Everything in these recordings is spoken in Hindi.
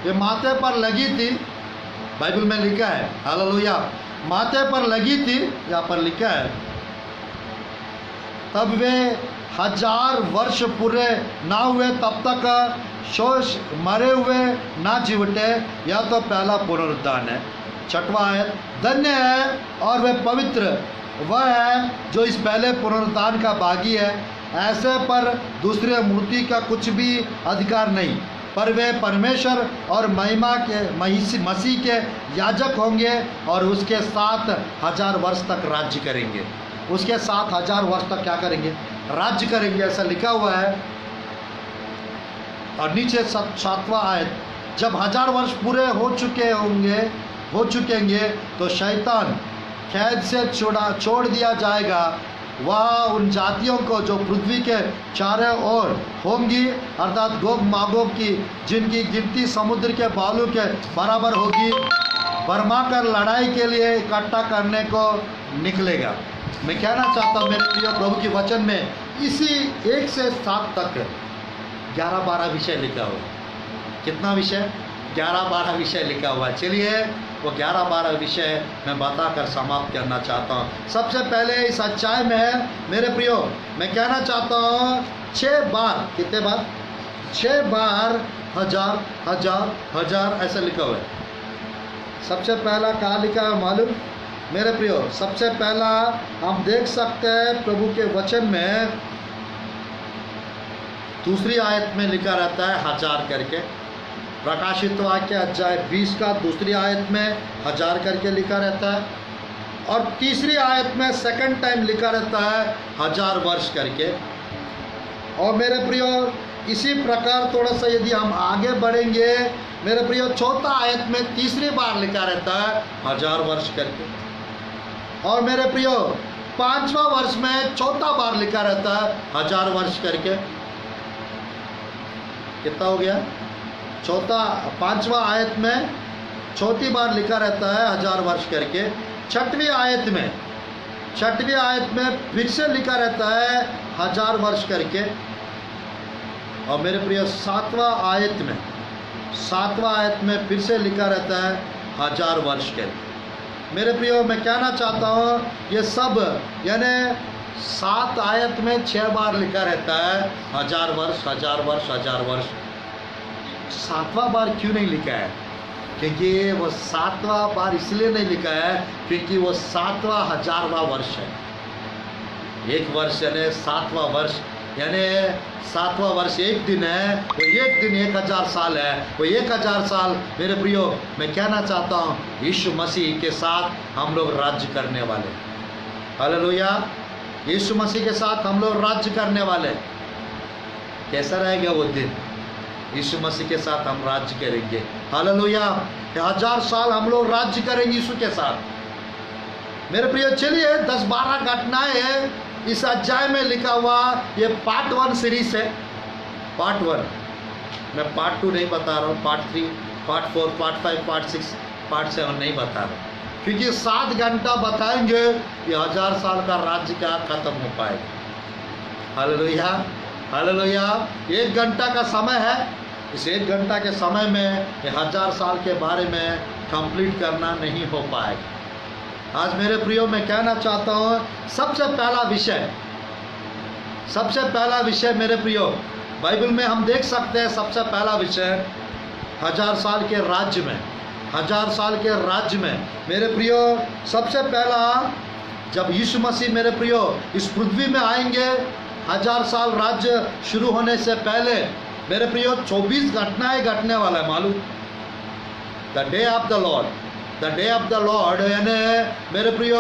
ये माथे पर लगी थी, बाइबल में लिखा है, हालेलुया, माथे पर लगी थी, यहाँ पर लिखा है, तब वे 1000 वर्ष पूरे ना हुए तब तक शोष मरे हुए ना जीवटे। यह तो पहला पुनरुत्थान है। 6वां आयत, धन्य है और वे पवित्र वह है जो इस पहले पुनरुत्थान का भागी है। ऐसे पर दूसरे मूर्ति का कुछ भी अधिकार नहीं, पर वे परमेश्वर और महिमा के मसीह के याजक होंगे और उसके साथ 1000 वर्ष तक राज्य करेंगे। उसके साथ 1000 वर्ष तक क्या करेंगे? राज्य करेंगे, ऐसा लिखा हुआ है। और नीचे 7वां आयत, जब 1000 वर्ष पूरे हो चुकेंगे तो शैतान कैद से छोड़ दिया जाएगा। वह उन जातियों को जो पृथ्वी के चारों ओर होंगी, अर्थात गोग मागोग की, जिनकी गिनती समुद्र के बालू के बराबर होगी, बरमा कर लड़ाई के लिए इकट्ठा करने को निकलेगा। मैं कहना चाहता हूँ मेरे प्रिय प्रभु के वचन में इसी 1 से 7 तक 11-12 विषय लिखा हुआ। कितना विषय? 11-12 विषय लिखा हुआ। चलिए वो 11-12 विषय मैं बताकर समाप्त करना चाहता हूँ। सबसे पहले इस अध्याय में है मेरे प्रियो, मैं कहना चाहता हूँ 6 बार, कितने बार? 6 बार 1000 ऐसा लिखा हुआ है। सबसे पहला कहाँ लिखा है मालूम मेरे प्रियो? सबसे पहला हम देख सकते हैं प्रभु के वचन में 2री आयत में लिखा रहता है 1000 करके। प्रकाशित वाक्य अध्याय 20 का 2री आयत में 1000 करके लिखा रहता है। और 3री आयत में सेकंड टाइम लिखा रहता है 1000 वर्ष करके। और मेरे प्रियो इसी प्रकार थोड़ा सा यदि हम आगे बढ़ेंगे मेरे प्रियो, 4था आयत में 3री बार लिखा रहता है 1000 वर्ष करके। और मेरे प्रियो 5वां वर्ष में 4था बार लिखा रहता है 1000 वर्ष करके। कितना हो गया? 5वां आयत में 4थी बार लिखा रहता है 1000 वर्ष करके। 6वीं आयत में फिर से लिखा रहता है 1000 वर्ष करके। और मेरे प्रिय 7वां आयत में फिर से लिखा रहता है 1000 वर्ष करके। मेरे प्रियो मैं कहना चाहता हूँ ये सब यानी 7 आयत में 6 बार लिखा रहता है 1000 वर्ष 1000 वर्ष 1000 वर्ष। 7वां बार क्यों नहीं लिखा है? क्योंकि वो 7वां बार इसलिए नहीं लिखा है क्योंकि वो 7वां 1000वां वर्ष है। एक वर्ष यानी 7वां वर्ष, यानी 7वां वर्ष एक दिन है, वो एक दिन 1000 साल है। वो 1000 साल मेरे प्रियो मैं कहना चाहता हूँ यीशु मसीह के साथ हम लोग राज्य करने वाले। हालेलुया, यीशु मसीह के साथ हम लोग राज्य करने वाले। कैसा रहेगा वो दिन? यीशु मसीह के साथ हम राज्य करेंगे। हालेलुया, 1000 साल हम लोग राज्य करेंगे यीशु के साथ। मेरे प्रिय चलिए 10-12 घटनाएं इस अध्याय में लिखा हुआ, ये पार्ट 1 सीरीज है। पार्ट 1, मैं पार्ट 2 नहीं बता रहा हूँ, part 3, part 4, part 5, part 6, part 7 नहीं बता रहा हूँ, क्योंकि 7 घंटा बताएंगे ये 1000 साल का राज्य क्या खत्म हो पाएगा। Hallelujah, hallelujah. 1 घंटा का समय है, इस 1 घंटा के समय में ये 1000 साल के बारे में कंप्लीट करना नहीं हो पाएगा। आज मेरे प्रियो मैं कहना चाहता हूँ सबसे पहला विषय मेरे प्रियो बाइबल में हम देख सकते हैं। सबसे पहला विषय 1000 साल के राज्य में, 1000 साल के राज्य में मेरे प्रियो सबसे पहला जब यीशु मसीह मेरे प्रियो इस पृथ्वी में आएंगे, 1000 साल राज्य शुरू होने से पहले मेरे प्रियो 24 घटनाएं घटने वाला है। मालूम? The day of the Lord, यानी मेरे प्रियो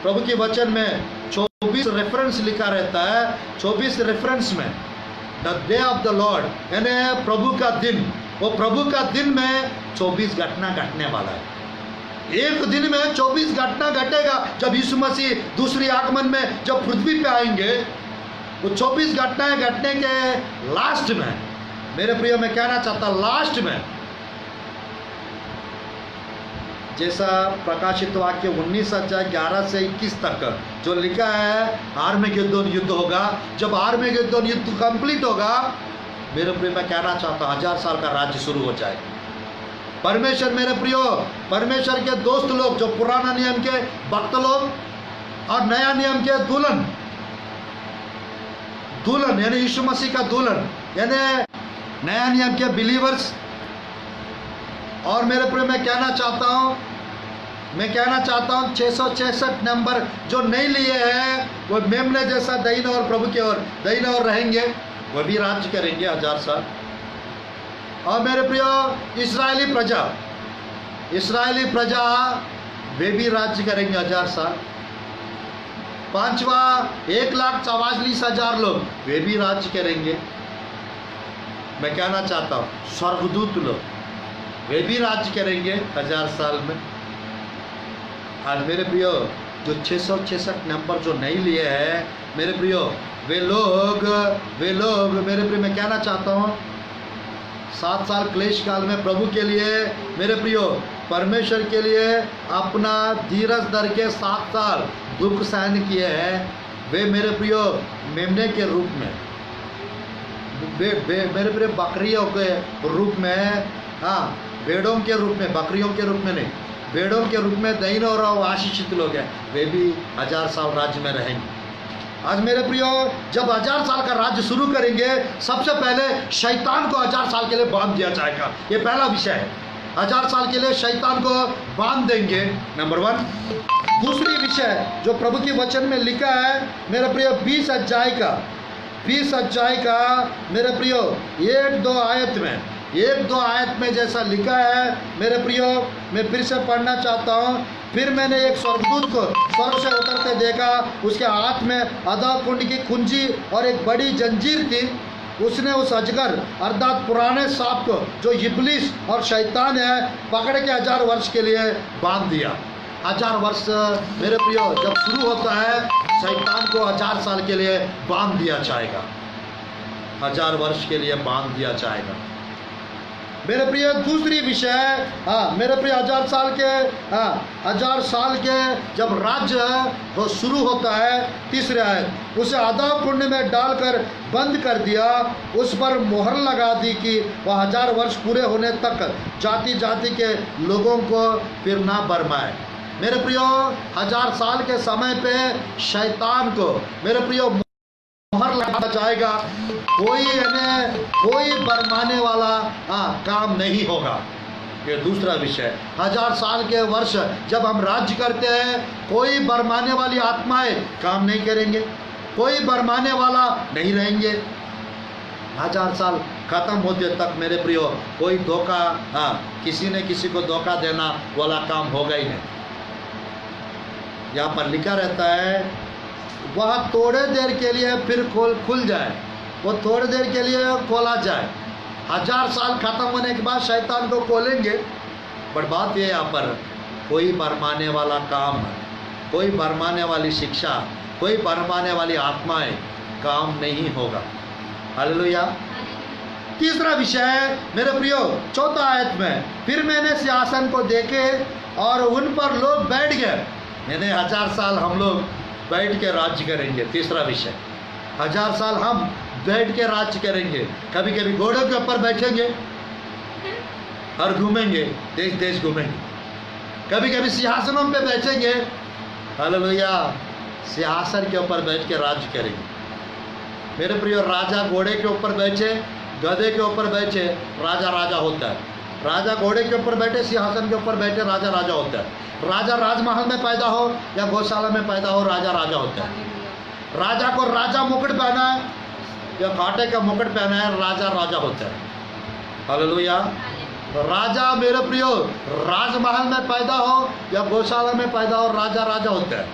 प्रभु के वचन में 24 रेफरेंस लिखा रहता है। 24 रेफरेंस में the day of the Lord यानी प्रभु का दिन, वो प्रभु का दिन में 24 घटना घटने वाला है। एक दिन में 24 घटना घटेगा। जब यीशु मसीह दूसरी आगमन में जब पृथ्वी पे आएंगे, वो 24 घटनाएं घटने के लास्ट में मेरे प्रियो मैं कहना चाहता लास्ट में, जैसा प्रकाशित वाक्य 19 अध्याय 11 से 21 तक जो लिखा है, आर्मेगेदोन युद्ध होगा। जब आर्मेगेदोन युद्ध कंप्लीट होगा मेरे प्रिय मैं कहना चाहता हूँ 1000 साल का राज्य शुरू हो जाएगा। परमेश्वर मेरे प्रियो, परमेश्वर के दोस्त लोग जो पुराना नियम के भक्त लोग और नया नियम के दुल्हन, दुल्हन यानी यीशु मसीह का दुल्हन यानी नया नियम के बिलीवर्स। और मेरे प्रियो मैं कहना चाहता हूँ 666 नंबर जो नहीं लिए हैं वो मेमने जैसा दाहिने और प्रभु की ओर दाहिने ओर रहेंगे, वो भी राज्य करेंगे 1000 साल। और मेरे प्रियो इस्राएली प्रजा वे भी राज्य करेंगे 1000 साल। पांचवा 1,44,000 लोग वे भी राज्य करेंगे। मैं कहना चाहता हूँ स्वर्गदूत लोग वे भी राज्य करेंगे 1000 साल में। आज मेरे प्रियो जो 666 नंबर जो नहीं लिए हैं मेरे प्रियो, वे लोग मेरे प्रियो मैं कहना चाहता हूँ 7 साल क्लेश काल में प्रभु के लिए मेरे प्रियो परमेश्वर के लिए अपना धीरज धर के 7 साल दुख सहन किए हैं। वे मेरे प्रियो मेमने के रूप में, मेरे प्रियो बकरियों के रूप में, हाँ भेड़ों के रूप में, बकरियों के रूप में नहीं, भेड़ों के रूप में दाहिने और आशीषित लोग हैं, वे भी 1000 साल राज्य में रहेंगे। आज मेरे प्रियो जब 1000 साल का राज्य शुरू करेंगे सबसे पहले शैतान को 1000 साल के लिए बांध दिया जाएगा। ये पहला विषय है, 1000 साल के लिए शैतान को बांध देंगे, नंबर 1। दूसरी विषय जो प्रभु के वचन में लिखा है मेरे प्रियो 20 अध्याय का मेरे प्रियो 1-2 आयत में जैसा लिखा है मेरे प्रियो, मैं फिर से पढ़ना चाहता हूँ। फिर मैंने एक स्वर्गदूत को स्वर्ग से उतरते देखा, उसके हाथ में अधः कुंड की कुंजी और एक बड़ी जंजीर थी। उसने उस अजगर अर्थात पुराने सांप को जो इब्लिस और शैतान है पकड़ के 1000 वर्ष के लिए बांध दिया। 1000 वर्ष मेरे प्रियो जब शुरू होता है शैतान को 1000 साल के लिए बांध दिया जाएगा, 1000 वर्ष के लिए बांध दिया जाएगा। मेरे प्रिय दूसरी विषय, मेरे प्रिय 1000 साल के जब राज्य वो शुरू होता है, तीसरे आयत, उसे अधः कुंड में डालकर बंद कर दिया, उस पर मोहर लगा दी कि वह 1000 वर्ष पूरे होने तक जाति जाति के लोगों को फिर ना बरमाए। मेरे प्रियो 1000 साल के समय पे शैतान को मेरे प्रियो मोहर लगा जाएगा, कोई बरमाने वाला काम नहीं होगा। ये दूसरा विषय, 1000 साल के वर्ष जब हम राज्य करते हैं कोई बरमाने वाली आत्माएं काम नहीं करेंगे, कोई बरमाने वाला नहीं रहेंगे। 1000 साल खत्म होते तक मेरे प्रियो कोई धोखा, किसी ने किसी को धोखा देना वाला काम होगा ही नहीं। यहाँ पर लिखा रहता है वह थोड़े देर के लिए फिर खुल जाए, वो थोड़ी देर के लिए खोला जाए। 1000 साल खत्म होने के बाद शैतान को खोलेंगे। पर बात ये यहाँ पर कोई बरमाने वाला काम, कोई बरमाने वाली शिक्षा, कोई बरमाने वाली आत्माएं काम नहीं होगा। हालेलुया। तीसरा विषय मेरे प्रियो 4 आयत में, फिर मैंने सिंहासन को देखे और उन पर लोग बैठ गए। मैंने 1000 साल हम लोग बैठ के राज्य करेंगे। तीसरा विषय 1000 साल हम बैठ के राज्य करेंगे। कभी कभी घोड़ों के ऊपर बैठेंगे और घूमेंगे, देश देश घूमेंगे। कभी कभी सिंहासनों पे बैठेंगे, हालेलुया, सिंहासन के ऊपर बैठ के राज्य करेंगे। मेरे प्रिय राजा घोड़े के ऊपर बैठे, गधे के ऊपर बैठे, राजा राजा होता है। राजा घोड़े के ऊपर बैठे, सिंहासन के ऊपर बैठे, राजा राजा होता है। राजा राजमहल में पैदा हो या गौशाला में पैदा हो, राजा राजा होता है। राजा को राजा मुकुट पहना है या कांटे का मुकुट पहना है, राजा राजा होता है। हालेलुया। राजा मेरे प्रियो राजमहल में पैदा हो या गौशाला में पैदा हो, राजा राजा होता है।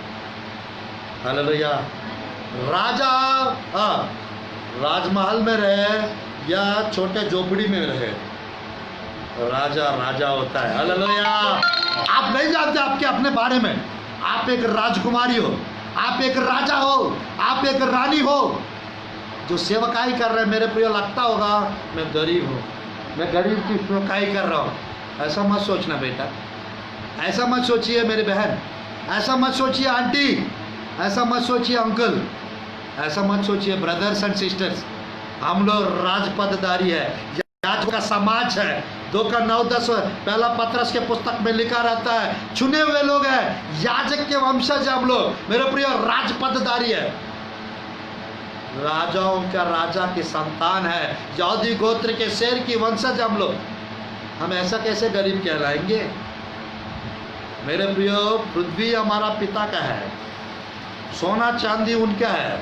हालेलुया। राजा राजमहल में रहे या छोटे झोपड़ी में रहे, राजा राजा होता है। हालेलुया। आप नहीं जानते आपके अपने बारे में, आप एक राजकुमारी हो, आप एक राजा हो, आप एक रानी हो जो सेवकाई कर रहे हैं। मेरे प्रिय लगता होगा मैं गरीब हूँ, मैं गरीब की सेवकाई कर रहा हूँ। ऐसा मत सोचना बेटा, ऐसा मत सोचिए मेरी बहन, ऐसा मत सोचिए आंटी, ऐसा मत सोचिए अंकल, ऐसा मत सोचिए ब्रदर्स एंड सिस्टर्स। हम लोग राजपदधारी है, याजक का समाज है, 2:9-10 पहला पत्रस के पुस्तक में लिखा रहता है, चुने हुए लोग हैं, याजक के वंशज हम लोग, मेरे प्रिय राजपदधारी है, राजाओं का राजा की संतान है, यहूदी गोत्र के शेर की वंशज हम लोग। हम ऐसा कैसे गरीब कहलाएंगे? मेरे प्रियो, पृथ्वी हमारा पिता का है, सोना चांदी उनका है।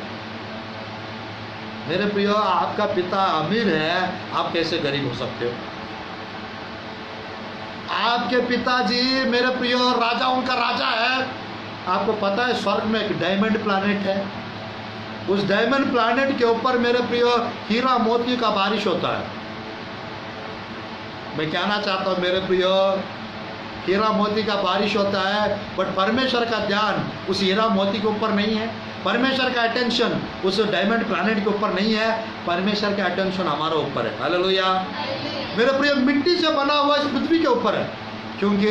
मेरे प्रियो, आपका पिता अमीर है, आप कैसे गरीब हो सकते हो? आपके पिताजी मेरे प्रियो राजाओं का राजा है। आपको पता है स्वर्ग में एक डायमंड प्लैनेट है, उस डायमंड प्लैनेट के ऊपर मेरे प्रियो हीरा मोती का बारिश होता है। मैं कहना चाहता हूँ मेरे प्रियो, हीरा मोती का बारिश होता है, बट परमेश्वर का ध्यान उस हीरा मोती के ऊपर नहीं है, परमेश्वर का अटेंशन उस डायमंड प्लैनेट के ऊपर नहीं है, परमेश्वर का अटेंशन हमारे ऊपर है। हालेलुया। मेरे प्रिय, मिट्टी से बना हुआ इस पृथ्वी के ऊपर है, क्योंकि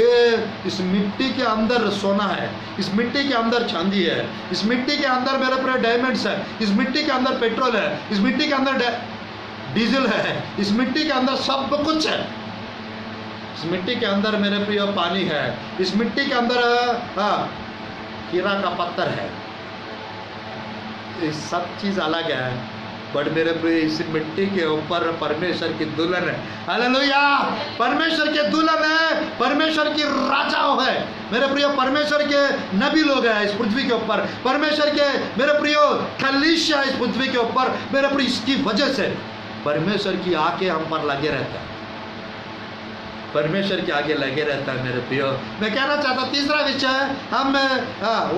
इस मिट्टी के अंदर सोना है, इस मिट्टी के अंदर चांदी है, इस मिट्टी के अंदर मेरे प्रिय डायमंड्स है, इस मिट्टी के अंदर पेट्रोल है, इस मिट्टी के अंदर डीजल है, इस मिट्टी के अंदर सब कुछ है। इस मिट्टी के अंदर मेरे प्रिय पानी है, इस मिट्टी के अंदर हीरा का पत्थर है, ये सब चीज अलग है, बट मेरे प्रिय इस मिट्टी के ऊपर परमेश्वर की दुल्हन है। हालेलुया। परमेश्वर के दुल्हन है, परमेश्वर की राजाओं है मेरे प्रिय, परमेश्वर के नबी लोग हैं इस पृथ्वी के ऊपर, परमेश्वर के मेरे प्रिय कलीसिया इस पृथ्वी के ऊपर। मेरे प्रिय, इसकी वजह से परमेश्वर की आंखें हम पर लगे रहता है, परमेश्वर के आगे लगे रहता है। मेरे प्रियो, मैं कहना चाहता हूँ तीसरा विषय, हम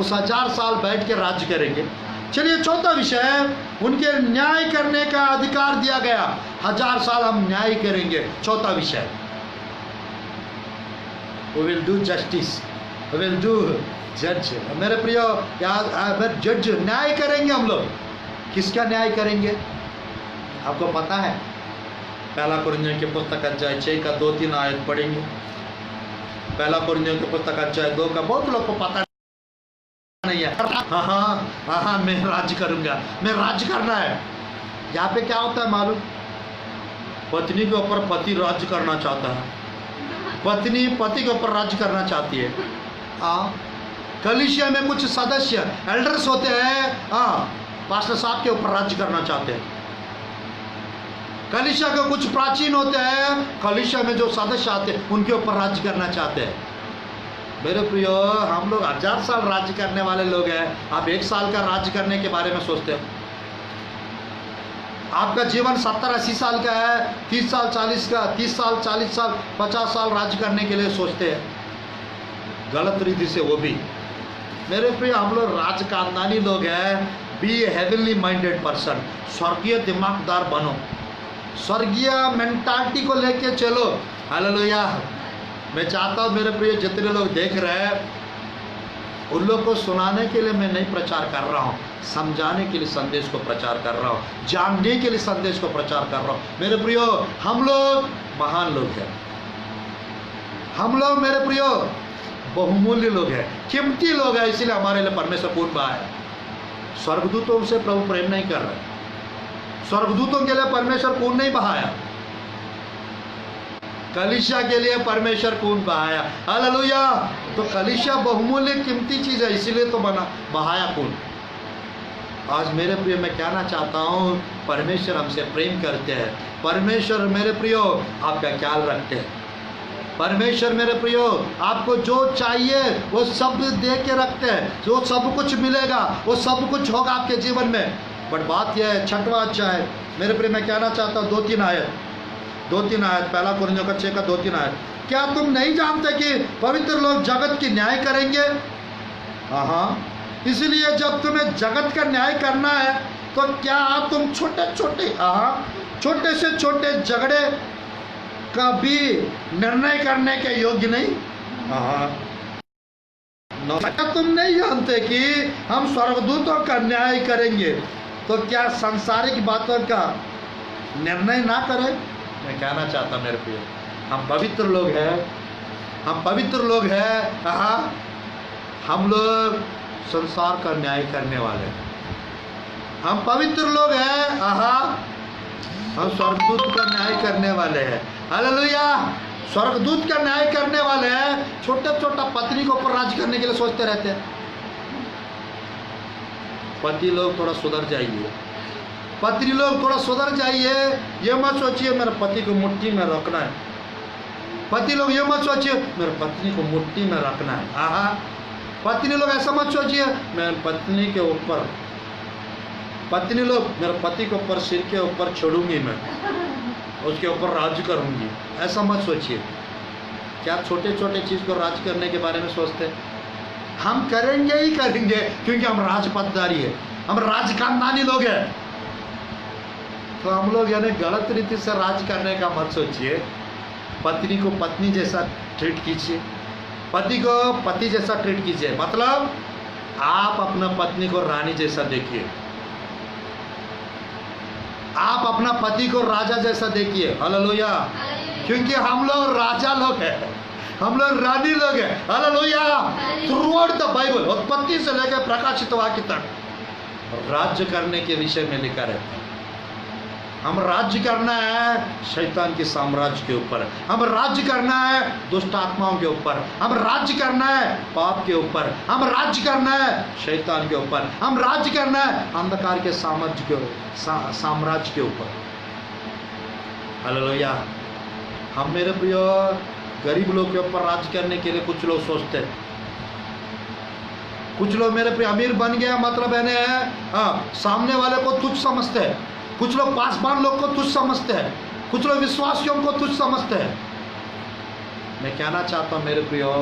उस 1000 साल बैठ के राज्य करेंगे। चलिए, चौथा विषय है, उनके न्याय करने का अधिकार दिया गया, 1000 साल हम न्याय करेंगे। चौथा विषय, we will do justice, we will do judge। मेरे प्रियो, जज न्याय करेंगे हम लोग। किसका न्याय करेंगे? आपको पता है? पहला कुरिन्थियों की पुस्तक अध्याय 6 का 2-3 आयत पढ़ेंगे। पहला कुरिन्थियों की पुस्तक अध्याय 2 का बहुत लोग को पता नहीं है। हाँ, मैं राज्य करूंगा, मैं राज्य करना है। यहाँ पे क्या होता है मालूम? पत्नी के ऊपर पति राज्य करना चाहता है, पत्नी पति के ऊपर राज्य करना चाहती है। कलीसिया में कुछ सदस्य एल्डर्स होते हैं, पास्टर साहब के ऊपर राज्य करना चाहते हैं। कलीसिया के कुछ प्राचीन होते हैं, कलीसिया में जो सदस्य आते हैं उनके ऊपर राज्य करना चाहते हैं। मेरे प्रियो, हम लोग 1000 साल राज्य करने वाले लोग हैं। आप 1 साल का राज्य करने के बारे में सोचते हो? आपका जीवन 70-80 साल का है, 30 साल 40 का, 30 साल 40 साल 50 साल राज्य करने के लिए सोचते हैं, गलत रीति से वो भी। मेरे प्रिय, हम लोग राजखानदानी लोग हैं। Be a heavenly minded person, स्वर्गीय दिमागदार बनो, स्वर्गीय मेंटालिटी को लेके चलो। हालेलुया। मैं चाहता हूँ मेरे प्रिय, जितने लोग देख रहे हैं उन लोग को सुनाने के लिए मैं नहीं प्रचार कर रहा हूँ, समझाने के लिए संदेश को प्रचार कर रहा हूँ, जानने के लिए संदेश को प्रचार कर रहा हूँ। मेरे प्रियो, हम लोग महान लोग हैं, हम लोग मेरे प्रियो बहुमूल्य लोग हैं, कीमती लोग हैं, इसीलिए हमारे लिए परमेश्वर खून बहाया। स्वर्गदूतों से प्रभु प्रेम नहीं कर रहे, स्वर्गदूतों के लिए परमेश्वर खून नहीं बहाया, कलीसिया के लिए परमेश्वर खून बहाया। हालेलुया। तो कलीसिया बहुमूल्य कीमती चीज है, इसीलिए तो बहाया खून। आज मेरे प्रिय, मैं कहना चाहता हूँ, परमेश्वर हमसे प्रेम करते हैं, परमेश्वर मेरे प्रियो आपका ख्याल रखते हैं, परमेश्वर मेरे प्रियो आपको जो चाहिए वो सब दे के रखते हैं, जो सब कुछ मिलेगा वो सब कुछ होगा आपके जीवन में। बट बात यह है, 6वां अध्याय मेरे प्रिय, मैं कहना चाहता हूँ 2-3 आयत, पहला कुरिन्थियों का 6 का 2-3 आयत। क्या तुम नहीं जानते कि पवित्र लोग जगत की न्याय करेंगे? हाँ, इसलिए जब तुम्हें जगत का न्याय करना है तो क्या तुम छोटे से छोटे झगड़े का भी निर्णय करने के योग्य नहीं? क्या तुम नहीं जानते कि हम स्वर्गदूतों का न्याय करेंगे, तो क्या सांसारिक बातों का निर्णय ना करें? मैं कहना चाहता मेरे प्रिय, हम पवित्र लोग हैं, हम पवित्र लोग हैं। हम लोग संसार का न्याय करने वाले हैं, हम पवित्र लोग हैं। हम स्वर्गदूत का न्याय करने वाले हैं। हालेलुया। स्वर्गदूत का न्याय करने वाले छोटे छोटा पत्नी को ऊपर राज करने के लिए सोचते रहते हैं। पति लोग थोड़ा सुधर जाइए, पत्नी लोग थोड़ा सुधर जाइए। ये मत सोचिए मेरे पति को मुट्ठी में रखना है, पति लोग ये मत सोचिए मेरे पत्नी को मुट्ठी में रखना है। आहा, पत्नी लोग ऐसा मत सोचिए मैं पत्नी के ऊपर, पत्नी लोग मेरे पति के ऊपर सिर के ऊपर छोड़ूंगी, मैं उसके ऊपर राज करूंगी, ऐसा मत सोचिए। क्या छोटे छोटे चीज़ को राज करने के बारे में सोचते हैं? हम करेंगे ही करेंगे क्योंकि हम राजपदधारी है, हम राजखानदानी लोग हैं। तो हम लोग यानी गलत रीति से राज करने का मत सोचिए। पत्नी को पत्नी जैसा ट्रीट कीजिए, पति को पति जैसा ट्रीट कीजिए। मतलब आप अपना पत्नी को रानी जैसा देखिए, आप अपना पति को राजा जैसा देखिए। हालेलुया, क्योंकि हम लोग राजा लोग हैं, हम लोग रानी लोग हैं। Hallelujah. Through out the Bible, उत्पत्ति से लेकर प्रकाशित वाक्य तक राज्य करने के विषय में लिखा रहता है। हम राज्य करना है शैतान के साम्राज्य के ऊपर, हम राज्य करना है दुष्ट आत्माओं के ऊपर, हम राज्य करना है पाप के ऊपर, हम राज्य करना है शैतान के ऊपर, हम राज्य करना है अंधकार के साम्राज्य के ऊपर। हालेलुया। हम मेरे प्रिय गरीब लोग के ऊपर राज्य करने के लिए कुछ लोग सोचते हैं, कुछ लोग मेरे प्रिय अमीर बन गया मतलब है सामने वाले को तुच्छ समझते हैं, कुछ लोग पासवान लोग को तुच्छ समझते हैं, कुछ लोग विश्वासियों को तुच्छ समझते हैं। मैं कहना चाहता हूँ मेरे प्रियो,